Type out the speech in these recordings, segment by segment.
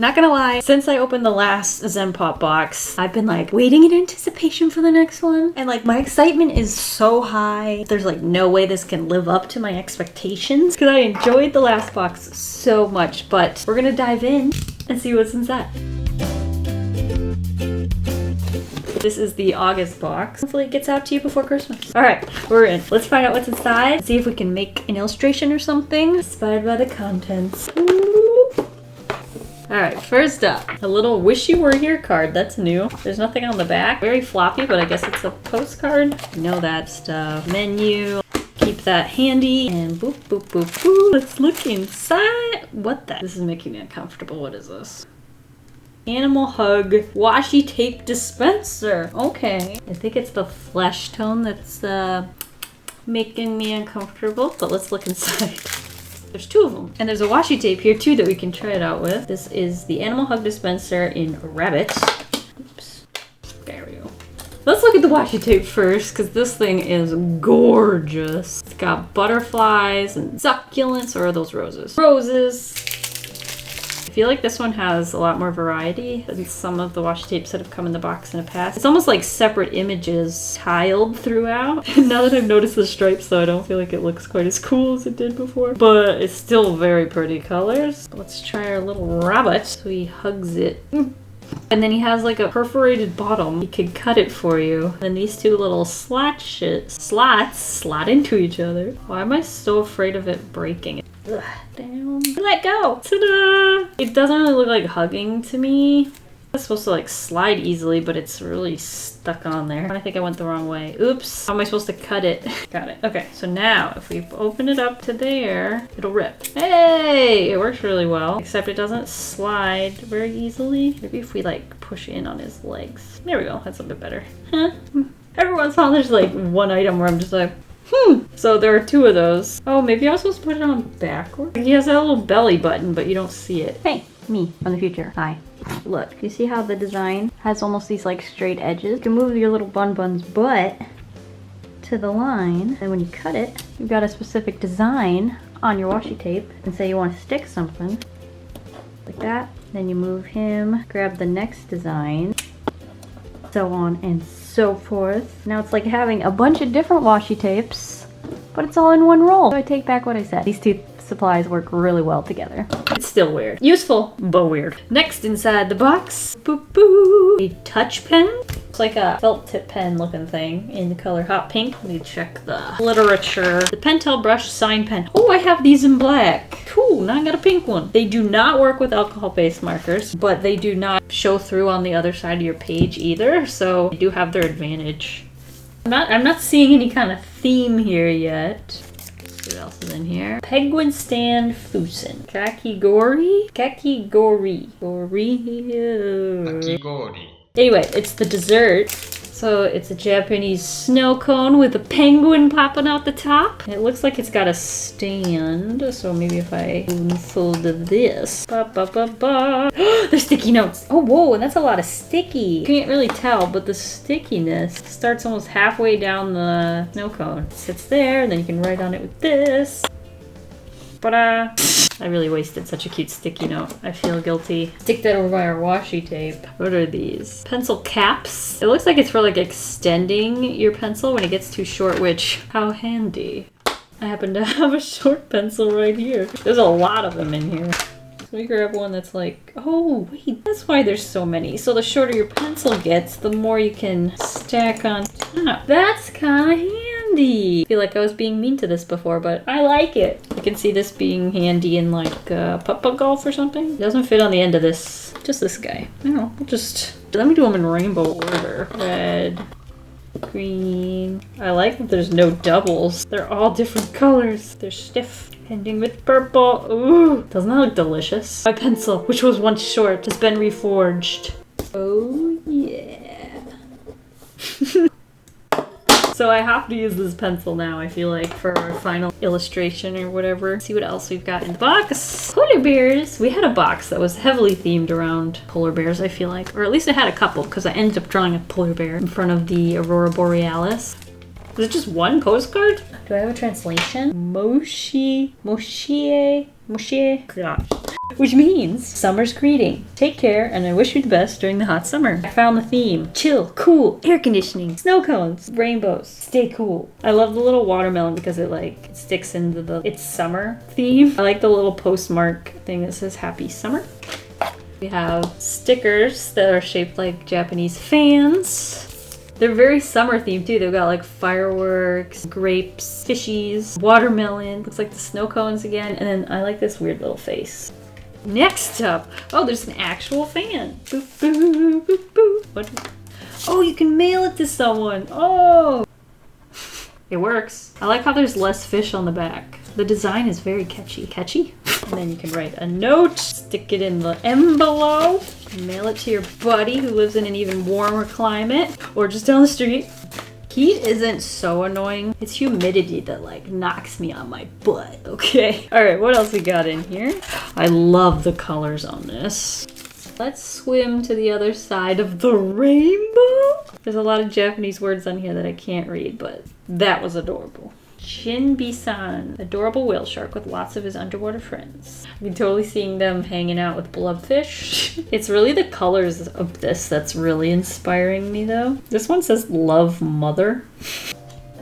Not gonna lie, since I opened the last ZenPop box, I've been like waiting in anticipation for the next one. And like my excitement is so high. There's like no way this can live up to my expectations because I enjoyed the last box so much. But we're gonna dive in and see what's inside. This is the August box. Hopefully it gets out to you before Christmas. All right, we're in. Let's find out what's inside. See if we can make an illustration or something inspired by the contents. All right, first up, a little wish you were here card. That's new. There's nothing on the back. Very floppy, but I guess it's a postcard. You know that stuff. Menu. Keep that handy. And boop, boop, boop, boop. Let's look inside. What the? This is making me uncomfortable. What is this? Animal Hug Washi Tape Dispenser. Okay. I think it's the flesh tone that's making me uncomfortable, but let's look inside. There's two of them. And there's a washi tape here too that we can try it out with. This is the Animal Hug Dispenser in Rabbit. Oops. There we go. Let's look at the washi tape first because this thing is gorgeous. It's got butterflies and succulents, or are those roses? Roses. I feel like this one has a lot more variety than some of the washi tapes that have come in the box in the past. It's almost like separate images tiled throughout. Now that I've noticed the stripes though, I don't feel like it looks quite as cool as it did before. But it's still very pretty colors. Let's try our little rabbit. So he hugs it. And then he has like a perforated bottom. He can cut it for you. And these two little slots slot into each other. Why am I so afraid of it breaking? Ugh, down. Let go! Ta-da! It doesn't really look like hugging to me. It's supposed to like slide easily, but it's really stuck on there. I think I went the wrong way. Oops. How am I supposed to cut it? Got it. Okay, so now if we open it up to there, it'll rip. Hey! It works really well, except it doesn't slide very easily. Maybe if we like push in on his legs. There we go. That's a bit better. Huh? Every once in a while there's like one item where I'm just like, So there are two of those. Oh, maybe I was supposed to put it on backward? He has that little belly button, but you don't see it. Hey, me from the future. Hi. Look, you see how the design has almost these like straight edges? You can move your little bun's butt to the line, and when you cut it, you've got a specific design on your washi tape, and say you want to stick something like that. Then you move him, grab the next design, so on and so forth. Now it's like having a bunch of different washi tapes, but it's all in one roll. So I take back what I said. These two supplies work really well together. It's still weird. Useful, but weird. Next inside the box, boop boo, a touch pen. It's like a felt tip pen looking thing in the color hot pink. Let me check the literature. The Pentel brush sign pen. Oh, I have these in black. Cool, now I got a pink one. They do not work with alcohol-based markers, but they do not show through on the other side of your page either, so they do have their advantage. I'm not seeing any kind of theme here yet. What else is in here? Penguin stand Fusen. Kakigori? Kakigori. Kakigori. Anyway, it's the dessert. So it's a Japanese snow cone with a penguin popping out the top. It looks like it's got a stand. So maybe if I unfold this. Ba, ba, ba, ba. There's sticky notes. Oh, whoa, and that's a lot of sticky. You can't really tell, but the stickiness starts almost halfway down the snow cone. It sits there, and then you can write on it with this. Ta-da! I really wasted such a cute sticky note. I feel guilty. Stick that over by our washi tape. What are these? Pencil caps. It looks like it's for like extending your pencil when it gets too short, which, how handy. I happen to have a short pencil right here. There's a lot of them in here. So we grab one that's like, oh wait, that's why there's so many. So the shorter your pencil gets, the more you can stack on top. That's kind of handy. I feel like I was being mean to this before, but I like it. I can see this being handy in like putt-putt golf or something. It doesn't fit on the end of this, just this guy. I don't know, let me do them in rainbow order. Red, green. I like that there's no doubles. They're all different colors. They're stiff. Ending with purple. Ooh, doesn't that look delicious? My pencil, which was once short, has been reforged. Oh yeah. So I have to use this pencil now, I feel like, for our final illustration or whatever. Let's see what else we've got in the box. Polar bears. We had a box that was heavily themed around polar bears, I feel like. Or at least I had a couple, because I ended up drawing a polar bear in front of the Aurora Borealis. Is it just one postcard? Do I have a translation? Moshi. Gosh. which means summer's greeting. Take care, and I wish you the best during the hot summer. I found the theme. Chill, cool, air conditioning, snow cones, rainbows, stay cool. I love the little watermelon because it sticks into the it's summer theme. I like the little postmark thing that says happy summer. We have stickers that are shaped like Japanese fans. They're very summer themed too. They've got like fireworks, grapes, fishies, watermelon. Looks like the snow cones again. And then I like this weird little face. Next up, oh, there's an actual fan. Boop, boop, boop, boop. What? Oh, you can mail it to someone. Oh, it works. I like how there's less fish on the back. The design is very catchy. Catchy? And then you can write a note, stick it in the envelope, mail it to your buddy who lives in an even warmer climate, or just down the street. Heat isn't so annoying. It's humidity that like knocks me on my butt, okay? All right, what else we got in here? I love the colors on this. Let's swim to the other side of the rainbow. There's a lot of Japanese words on here that I can't read, but that was adorable. Jinbesan, adorable whale shark with lots of his underwater friends. I'm totally seeing them hanging out with blobfish. It's really the colors of this that's really inspiring me though. This one says love mother.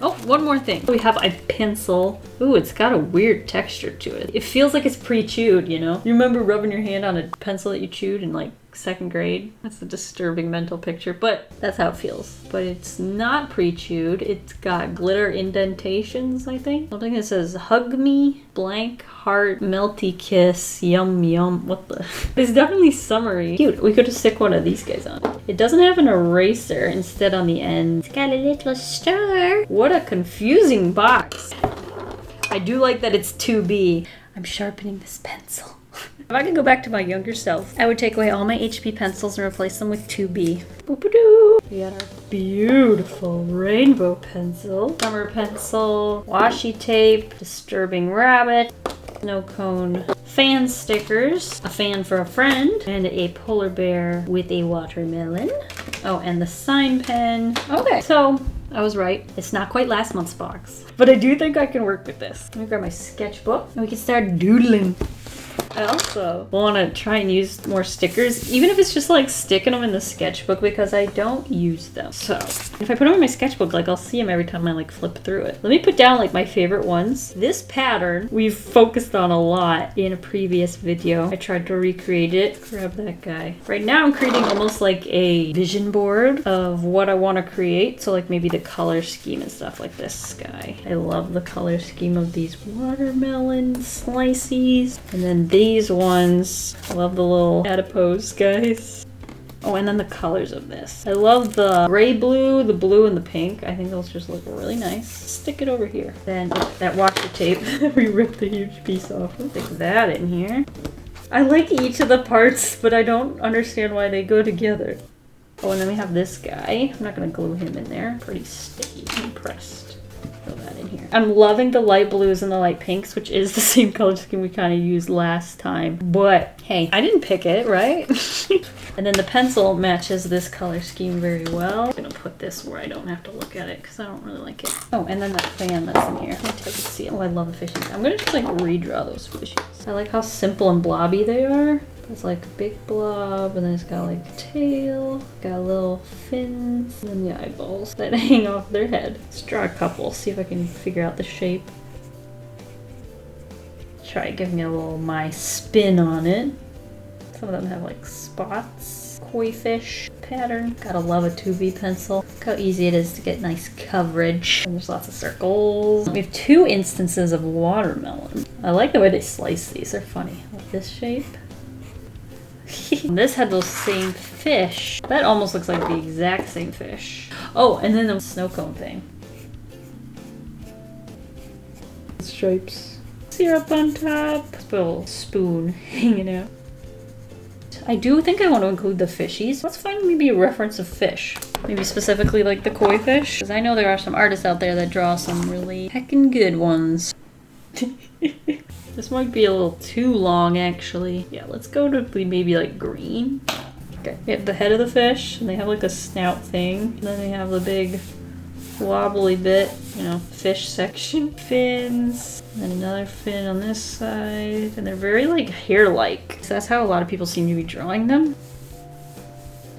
Oh, one more thing. We have a pencil. Ooh, it's got a weird texture to it. It feels like it's pre-chewed, you know? You remember rubbing your hand on a pencil that you chewed in like 2nd grade? That's a disturbing mental picture, but that's how it feels. But it's not pre-chewed. It's got glitter indentations, I think. Something that says, hug me, blank, heart, melty kiss, yum yum. What the? It's definitely summery. Cute. We could just stick one of these guys on. It doesn't have an eraser. Instead on the end, it's got a little star. What a confusing box. I do like that it's 2B. I'm sharpening this pencil. If I could go back to my younger self, I would take away all my HB pencils and replace them with 2B. Boop-a-doo. We got our beautiful rainbow pencil, summer pencil, washi tape, disturbing rabbit, snow cone, fan stickers, a fan for a friend, and a polar bear with a watermelon. Oh, and the sign pen. Okay, so I was right. It's not quite last month's box, but I do think I can work with this. Let me grab my sketchbook and we can start doodling. I also want to try and use more stickers, even if it's just like sticking them in the sketchbook because I don't use them. So if I put them in my sketchbook, like I'll see them every time I like flip through it. Let me put down like my favorite ones. This pattern we've focused on a lot in a previous video. I tried to recreate it. Grab that guy. Right now I'm creating almost like a vision board of what I want to create. So like maybe the color scheme and stuff like this guy. I love the color scheme of these watermelon slices. And then these ones, I love the little adipose guys. Oh, and then the colors of this. I love the gray blue, the blue, and the pink. I think those just look really nice. Stick it over here. Then that washi tape, we ripped the huge piece off. Stick that in here. I like each of the parts, but I don't understand why they go together. Oh, and then we have this guy. I'm not gonna glue him in there. Pretty sticky. I'm impressed. Throw that in here. I'm loving the light blues and the light pinks, which is the same color scheme we kind of used last time. But hey, I didn't pick it, right? And then the pencil matches this color scheme very well. I'm gonna put this where I don't have to look at it because I don't really like it. Oh, and then that fan that's in here. Let me take a see. Oh, I love the fishies. I'm gonna just like redraw those fishies. I like how simple and blobby they are. It's like a big blob, and then it's got like a tail, got little fins, and then the eyeballs that hang off their head. Let's draw a couple, see if I can figure out the shape. Try giving it a little my spin on it. Some of them have like spots. Koi fish pattern. Gotta love a 2B pencil. Look how easy it is to get nice coverage. And there's lots of circles. We have 2 instances of watermelon. I like the way they slice these, they're funny. Like this shape. This had those same fish. That almost looks like the exact same fish. Oh, and then the snow cone thing. Stripes. Syrup on top. Little spoon hanging out. I do think I want to include the fishies. Let's find maybe a reference of fish. Maybe specifically like the koi fish. Because I know there are some artists out there that draw some really heckin' good ones. This might be a little too long, actually. Yeah, let's go to maybe like green. Okay, we have the head of the fish, and they have like a snout thing. And then they have the big wobbly bit, you know, fish section. Fins, and another fin on this side. And they're very like hair-like. So that's how a lot of people seem to be drawing them.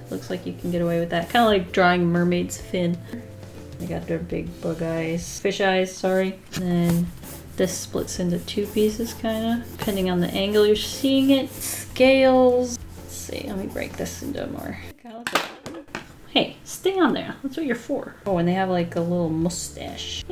Looks like you can get away with that. Kind of like drawing a mermaid's fin. They got their big bug eyes. Fish eyes, sorry. And then this splits into two pieces, kind of. Depending on the angle you're seeing it. Scales. Let's see, let me break this into more. Hey, stay on there. That's what you're for. Oh, and they have like a little mustache.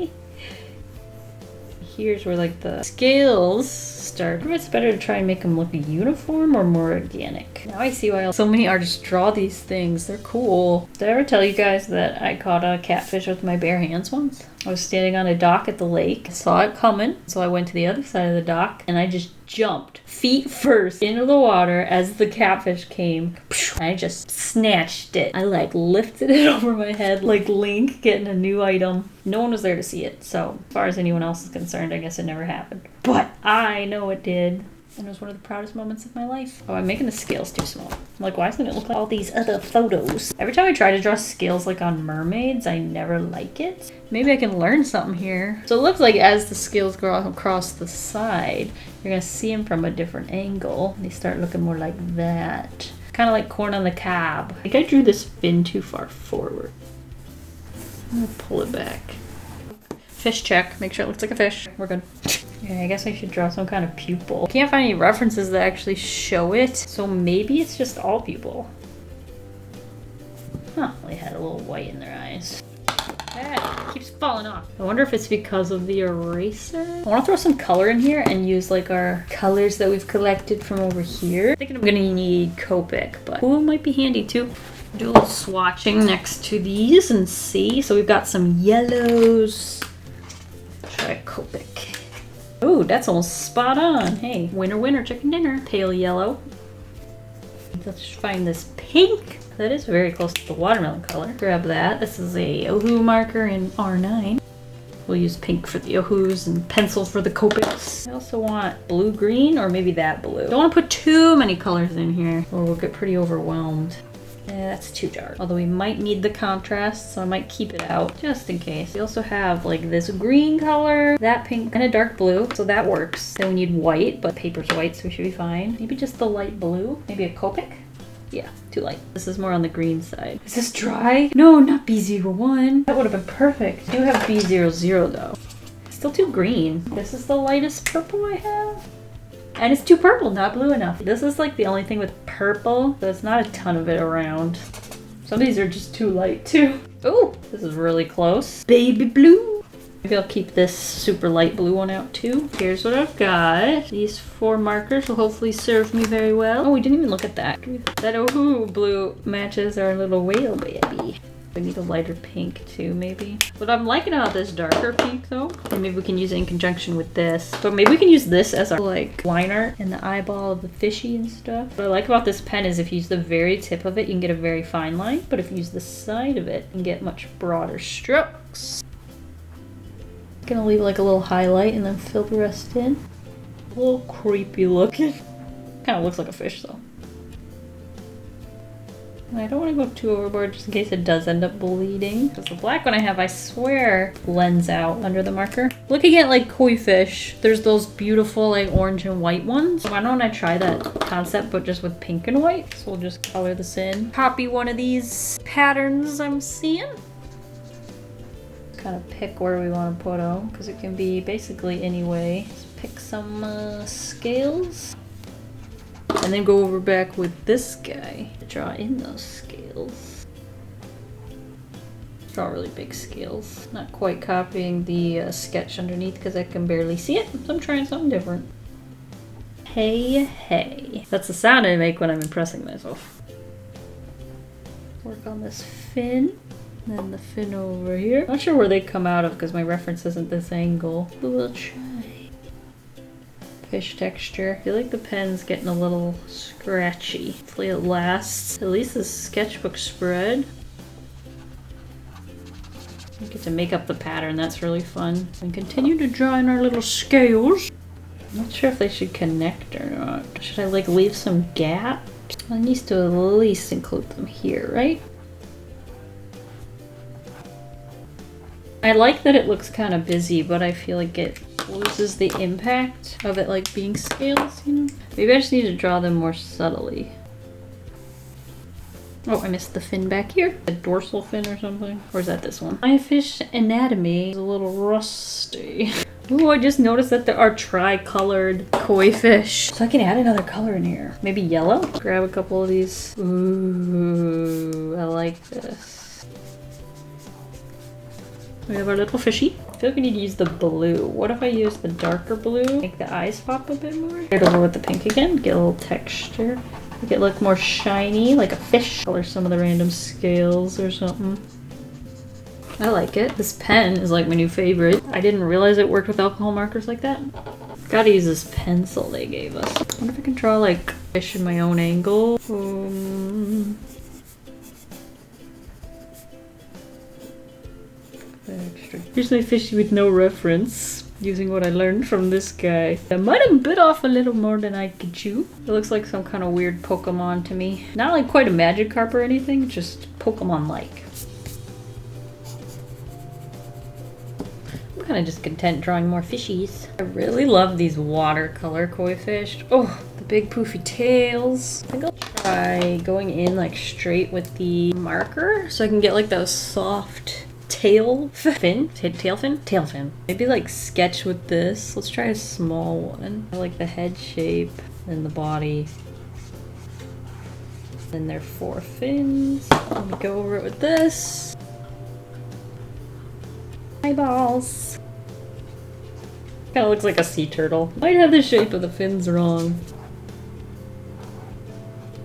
Here's where like the scales start. Maybe it's better to try and make them look uniform or more organic. Now I see why so many artists draw these things. They're cool. Did I ever tell you guys that I caught a catfish with my bare hands once? I was standing on a dock at the lake, saw it coming, so I went to the other side of the dock and I just jumped feet first into the water as the catfish came. And I just snatched it. I like lifted it over my head like Link getting a new item. No one was there to see it, so as far as anyone else is concerned, I guess it never happened. But I know it did. And it was one of the proudest moments of my life. Oh, I'm making the scales too small. I'm like, why doesn't it look like all these other photos? Every time I try to draw scales like on mermaids, I never like it. Maybe I can learn something here. So it looks like as the scales go across the side, you're gonna see them from a different angle. They start looking more like that. Kind of like corn on the cob. I think I drew this fin too far forward. I'm gonna pull it back. Fish check. Make sure it looks like a fish. We're good. Yeah, I guess I should draw some kind of pupil. I can't find any references that actually show it, so maybe it's just all pupil. Huh, they had a little white in their eyes. Ah, it keeps falling off. I wonder if it's because of the eraser. I want to throw some color in here and use like our colors that we've collected from over here. I'm thinking I'm gonna need Copic, but Cool might be handy too. Do a little swatching next to these and see. So we've got some yellows. Try Copic. Ooh, that's almost spot on. Hey, winner, winner, chicken dinner. Pale yellow. Let's find this pink. That is very close to the watermelon color. Grab that. This is a Ohu marker in R9. We'll use pink for the Ohus and pencil for the Copics. I also want blue-green or maybe that blue. Don't want to put too many colors in here or we'll get pretty overwhelmed. Yeah, that's too dark. Although we might need the contrast, so I might keep it out just in case. We also have like this green color, that pink, and a dark blue, so that works. Then we need white, but paper's white, so we should be fine. Maybe just the light blue. Maybe a Copic? Yeah, too light. This is more on the green side. Is this dry? No, not B01. That would have been perfect. I do have B00 though. Still too green. This is the lightest purple I have. And it's too purple, not blue enough. This is like the only thing with purple. There's not a ton of it around. Some of these are just too light too. Oh, this is really close. Baby blue. Maybe I'll keep this super light blue one out too. Here's what I've got. These 4 markers will hopefully serve me very well. Oh, we didn't even look at that. That Ohu blue matches our little whale baby. We need a lighter pink too, maybe. What I'm liking about this darker pink though, and maybe we can use it in conjunction with this. But maybe we can use this as our like line art in the eyeball of the fishy and stuff. What I like about this pen is if you use the very tip of it, you can get a very fine line. But if you use the side of it, you can get much broader strokes. Gonna leave like a little highlight and then fill the rest in. A little creepy looking. Kind of looks like a fish though. I don't want to go too overboard just in case it does end up bleeding. Because the black one I have, I swear, blends out under the marker. Looking at like koi fish, there's those beautiful like orange and white ones. Why don't I try that concept but just with pink and white? So we'll just color this in. Copy one of these patterns I'm seeing. Kind of pick where we want to put them because it can be basically any way. Let's pick some scales. And then go over back with this guy to draw in those scales. Draw really big scales. Not quite copying the sketch underneath because I can barely see it. So I'm trying something different. Hey, hey. That's the sound I make when I'm impressing myself. Work on this fin. And then the fin over here. Not sure where they come out of because my reference isn't this angle. But we'll try. Fish texture. I feel like the pen's getting a little scratchy. Hopefully it lasts. At least this sketchbook spread. We get to make up the pattern. That's really fun. And continue to draw in our little scales. I'm not sure if they should connect or not. Should I like leave some gaps? I need to at least include them here, right? I like that it looks kind of busy, but I feel like it loses the impact of it like being scales, you know? Maybe I just need to draw them more subtly. Oh, I missed the fin back here. A dorsal fin or something. Or is that this one? My fish anatomy is a little rusty. Ooh, I just noticed that there are tri-colored koi fish. So I can add another color in here. Maybe yellow? Grab a couple of these. Ooh, I like this. We have our little fishy. I feel like we need to use the blue. What if I use the darker blue? Make the eyes pop a bit more. Get over with the pink again. Get a little texture. Make it look more shiny, like a fish. Color some of the random scales or something. I like it. This pen is like my new favorite. I didn't realize it worked with alcohol markers like that. Gotta use this pencil they gave us. I wonder if I can draw like fish in my own angle. Extra. Here's my fishy with no reference. Using what I learned from this guy. I might have bit off a little more than I could chew. It looks like some kind of weird Pokemon to me. Not like quite a Magikarp or anything, just Pokemon-like. I'm kind of just content drawing more fishies. I really love these watercolor koi fish. Oh, the big poofy tails. I think I'll try going in like straight with the marker so I can get like those soft tail fin? Tail fin? Tail fin. Maybe like sketch with this. Let's try a small one. I like the head shape and the body. Then there are 4 fins. Let me go over it with this. Eyeballs. Kinda looks like a sea turtle. Might have the shape of the fins wrong.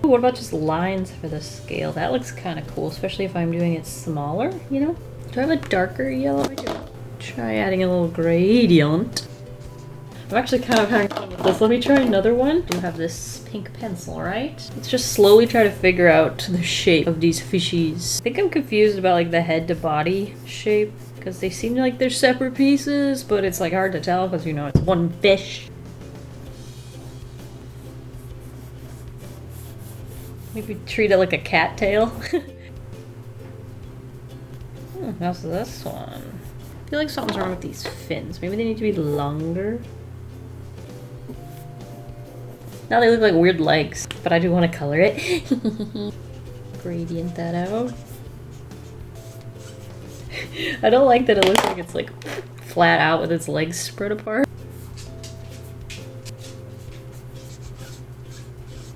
Ooh, what about just lines for the scale? That looks kind of cool, especially if I'm doing it smaller, you know? Do I have a darker yellow? I do. Try adding a little gradient. I'm actually kind of having fun with this. Let me try another one. I do have this pink pencil, right? Let's just slowly try to figure out the shape of these fishies. I think I'm confused about like the head to body shape because they seem like they're separate pieces, but it's like hard to tell because you know it's one fish. Maybe treat it like a cat tail. How's this one? I feel like something's wrong with these fins. Maybe they need to be longer. Now they look like weird legs, but I do want to color it. Gradient that out. I don't like that it looks like it's like flat out with its legs spread apart.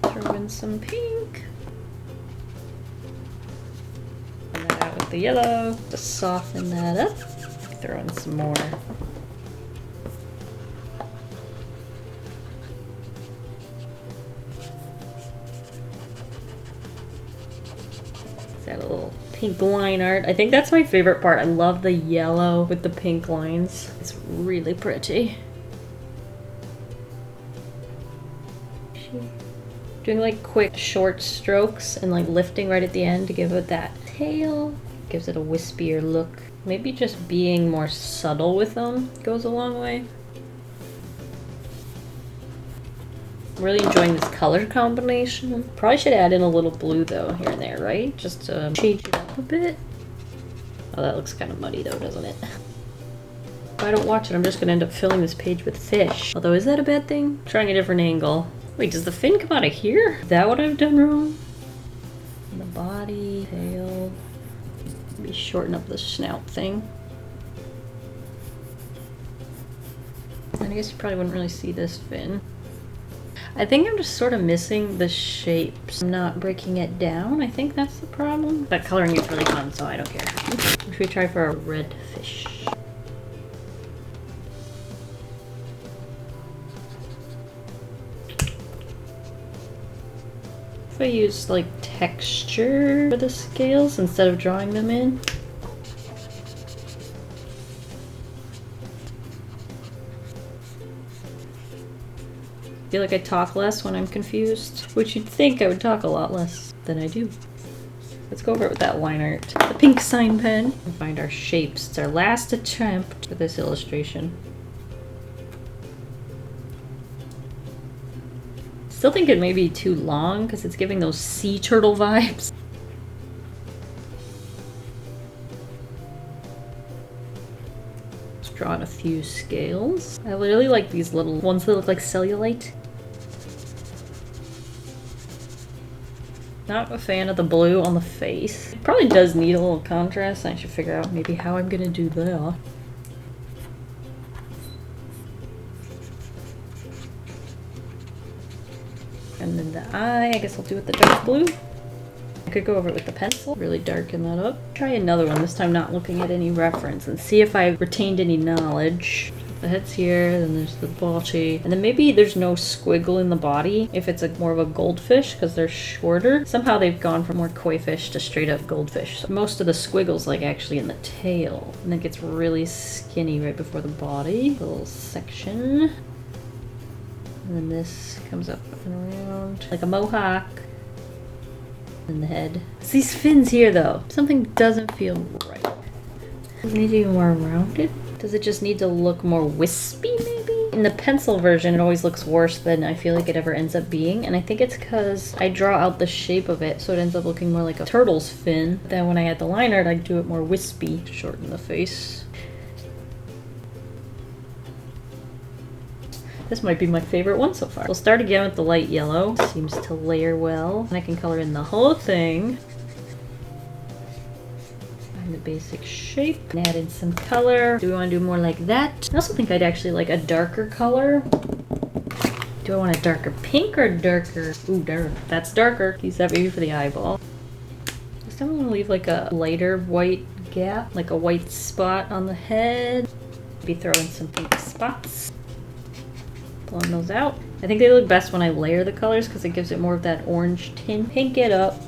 Throw in some pink. With the yellow to soften that up. Throw in some more. Add a little pink line art. I think that's my favorite part. I love the yellow with the pink lines. It's really pretty. Doing like quick short strokes and like lifting right at the end to give it that tail. Gives it a wispier look. Maybe just being more subtle with them goes a long way. I'm really enjoying this color combination. Probably should add in a little blue though here and there, right? Just to change it up a bit. Oh, that looks kind of muddy though, doesn't it? If I don't watch it, I'm just gonna end up filling this page with fish. Although, is that a bad thing? Trying a different angle. Wait, does the fin come out of here? Is that what I've done wrong? And the body, tail. Maybe shorten up the snout thing. And I guess you probably wouldn't really see this fin. I think I'm just sort of missing the shapes. I'm not breaking it down. I think that's the problem. But coloring is really fun, so I don't care. What should we try for a red fish? If I use like texture for the scales instead of drawing them in. I feel like I talk less when I'm confused, which you'd think I would talk a lot less than I do. Let's go over it with that line art. The pink sign pen. And find our shapes. It's our last attempt for this illustration. Still think it may be too long because it's giving those sea turtle vibes. few scales. I really like these little ones that look like cellulite. Not a fan of the blue on the face. It probably does need a little contrast. I should figure out maybe how I'm gonna do that. And then the eye, I guess I'll do with the dark blue. I could go over it with the pencil, really darken that up. Try another one, this time not looking at any reference, and see if I retained any knowledge. The head's here, then there's the Washi, and then maybe there's no squiggle in the body if it's more of a goldfish because they're shorter. Somehow they've gone from more koi fish to straight up goldfish. So most of the squiggle's like actually in the tail, and then it gets really skinny right before the body. A little section. And then this comes up and around like a mohawk. And the head. It's these fins here though. Something doesn't feel right. Does it need to be more rounded? Does it just need to look more wispy maybe? In the pencil version, it always looks worse than I feel like it ever ends up being. And I think it's because I draw out the shape of it, so it ends up looking more like a turtle's fin. Then when I add the line art, I do it more wispy to shorten the face. This might be my favorite one so far. We'll start again with the light yellow. Seems to layer well. And I can color in the whole thing. The basic shape and add in some color. Do we want to do more like that? I also think I'd actually like a darker color. Do I want a darker pink or darker? Ooh, dark. That's darker. Use that maybe for the eyeball. This time I'm gonna leave like a lighter white gap, like a white spot on the head. Maybe throw in some pink spots. Blowing those out. I think they look best when I layer the colors because it gives it more of that orange tint. Pink it up.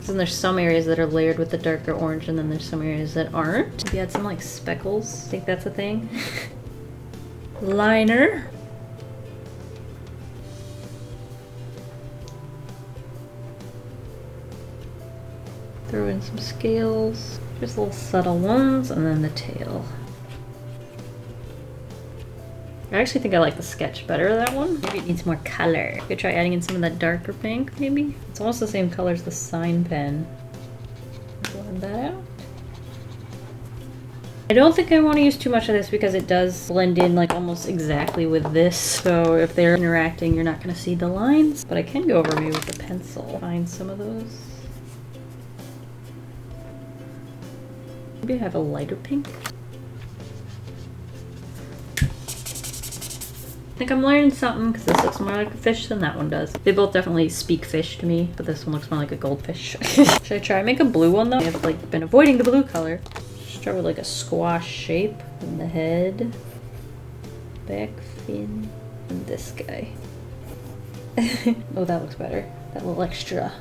And there's some areas that are layered with the darker orange and then there's some areas that aren't. Maybe add some like speckles. I think that's a thing. Liner. Throw in some scales. Just little subtle ones and then the tail. I actually think I like the sketch better, that one. Maybe it needs more color. Could try adding in some of that darker pink, maybe? It's almost the same color as the sign pen. Blend that out. I don't think I want to use too much of this because it does blend in like almost exactly with this. So if they're interacting, you're not going to see the lines. But I can go over maybe with the pencil. Find some of those. Maybe I have a lighter pink. I think I'm learning something because this looks more like a fish than that one does. They both definitely speak fish to me, but this one looks more like a goldfish. Should I try and make a blue one though? I've like been avoiding the blue color. Start with like a squash shape in the head, back fin, and this guy. Oh, that looks better. That little extra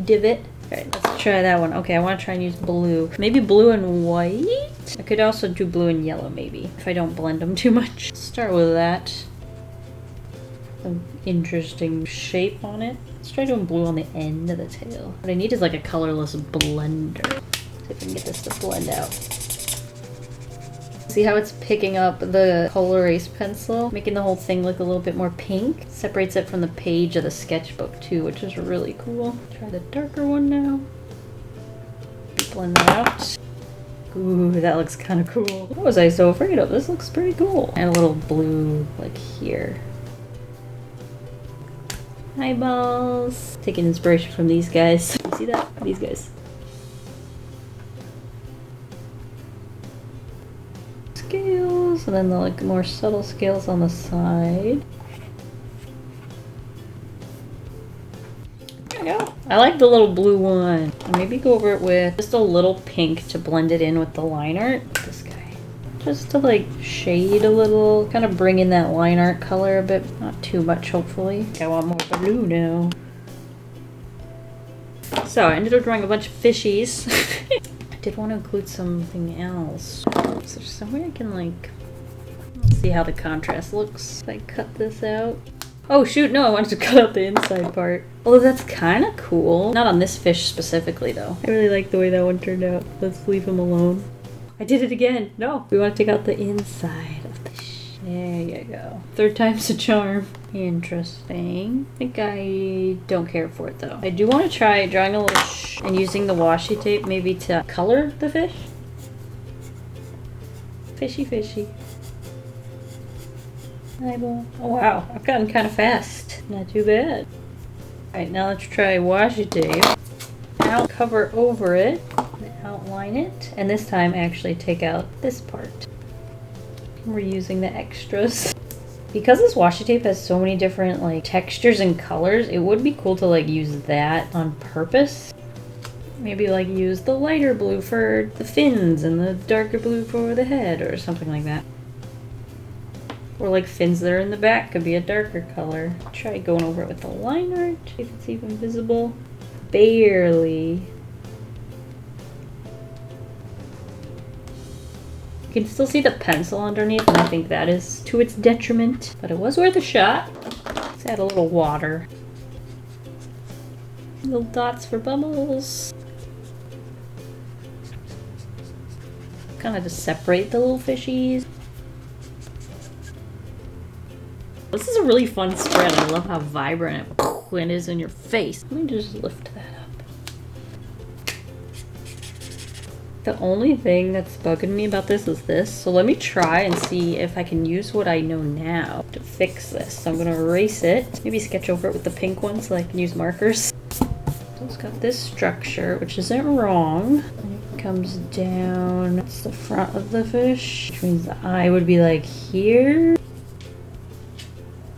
divot. Alright, let's try that one. Okay, I want to try and use blue. Maybe blue and white? I could also do blue and yellow maybe, if I don't blend them too much. Start with that. Some interesting shape on it. Let's try doing blue on the end of the tail. What I need is like a colorless blender. See if I can get this to blend out. See how it's picking up the Polar Erase pencil, making the whole thing look a little bit more pink. Separates it from the page of the sketchbook too, which is really cool. Try the darker one now. Blend that out. Ooh, that looks kind of cool. What was I so afraid of? This looks pretty cool. And a little blue like here. Eyeballs. Taking inspiration from these guys. You see that? These guys. Scales, and then the like more subtle scales on the side. There we go. I like the little blue one. Maybe go over it with just a little pink to blend it in with the line art. This guy. Just to like shade a little, kind of bring in that line art color a bit, not too much hopefully. I want more blue now. So I ended up drawing a bunch of fishies. I did want to include something else. So there's some way I can like, let's see how the contrast looks if I cut this out. Oh shoot, no, I wanted to cut out the inside part. Although that's kind of cool. Not on this fish specifically though. I really like the way that one turned out. Let's leave him alone. I did it again. No, we want to take out the inside of the there you go. Third time's a charm. Interesting. I think I don't care for it though. I do want to try drawing a little and using the washi tape maybe to color the fish. Fishy, fishy. Eyeball. Oh wow, I've gotten kind of fast. Not too bad. Alright, now let's try washi tape. Now cover over it, outline it, and this time actually take out this part. We're using the extras. Because this washi tape has so many different like textures and colors, it would be cool to like use that on purpose. Maybe like use the lighter blue for the fins and the darker blue for the head or something like that. Or like fins that are in the back could be a darker color. Try going over it with the line art, if it's even visible. Barely. You can still see the pencil underneath, and I think that is to its detriment. But it was worth a shot. Let's add a little water. Little dots for bubbles. Kind of to separate the little fishies. This is a really fun spread. I love how vibrant it is in your face. Let me just lift that up. The only thing that's bugging me about this is this. So let me try and see if I can use what I know now to fix this. So I'm going to erase it. Maybe sketch over it with the pink one so I can use markers. So it's got this structure, which isn't wrong. And it comes down. It's the front of the fish, which means the eye would be like here.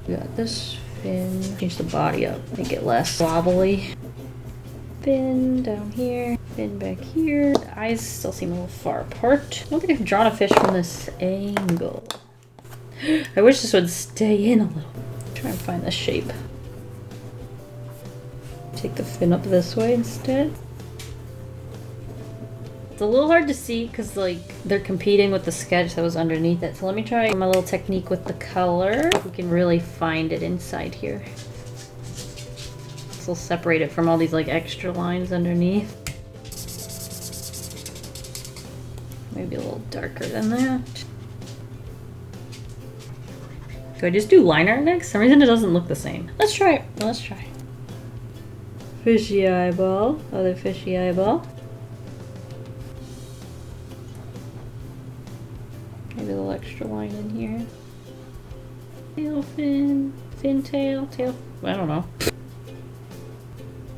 We got this fin. Change the body up, make it less wobbly. Fin down here, fin back here. The eyes still seem a little far apart. I don't think I've drawn a fish from this angle. I wish this would stay in a little. Try and find the shape. Take the fin up this way instead. It's a little hard to see because like they're competing with the sketch that was underneath it. So let me try my little technique with the color. We can really find it inside here. This will separate it from all these like extra lines underneath. Maybe a little darker than that. Do I just do line art next? For some reason it doesn't look the same. Let's try it. Let's try. Fishy eyeball. Other fishy eyeball. Maybe a little extra line in here. Tail fin, fin tail, tail. I don't know. I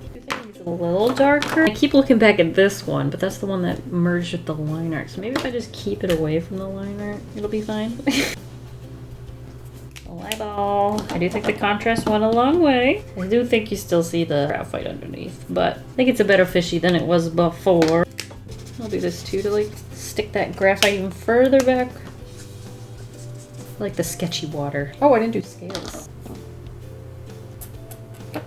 think it's a little darker. I keep looking back at this one, but that's the one that merged with the line art. So maybe if I just keep it away from the line art, it'll be fine. Eyeball. I do think the contrast went a long way. I do think you still see the graphite underneath, but I think it's a better fishy than it was before. I'll do this too to like stick that graphite even further back. I like the sketchy water. Oh, I didn't do scales. A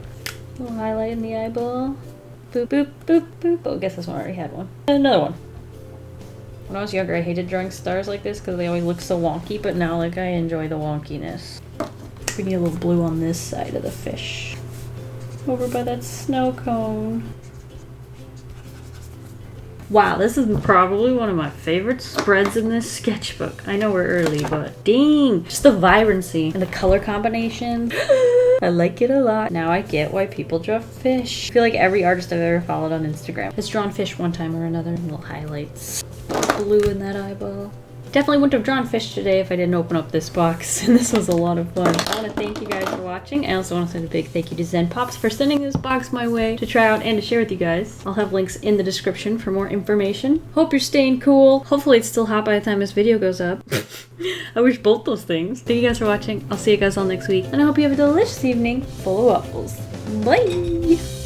little highlight in the eyeball. Boop, boop, boop, boop. Oh, I guess this one already had one. Another one. When I was younger, I hated drawing stars like this because they always look so wonky, but now like I enjoy the wonkiness. We need a little blue on this side of the fish. Over by that snow cone. Wow, this is probably one of my favorite spreads in this sketchbook. I know we're early, but dang! Just the vibrancy and the color combination. I like it a lot. Now I get why people draw fish. I feel like every artist I've ever followed on Instagram has drawn fish one time or another. Little highlights. Blue in that eyeball. Definitely wouldn't have drawn fish today if I didn't open up this box, and this was a lot of fun. I want to thank you guys for watching. I also want to send a big thank you to ZenPops for sending this box my way to try out and to share with you guys. I'll have links in the description for more information. Hope you're staying cool. Hopefully it's still hot by the time this video goes up. I wish both those things. Thank you guys for watching. I'll see you guys all next week, and I hope you have a delicious evening full of waffles. Bye!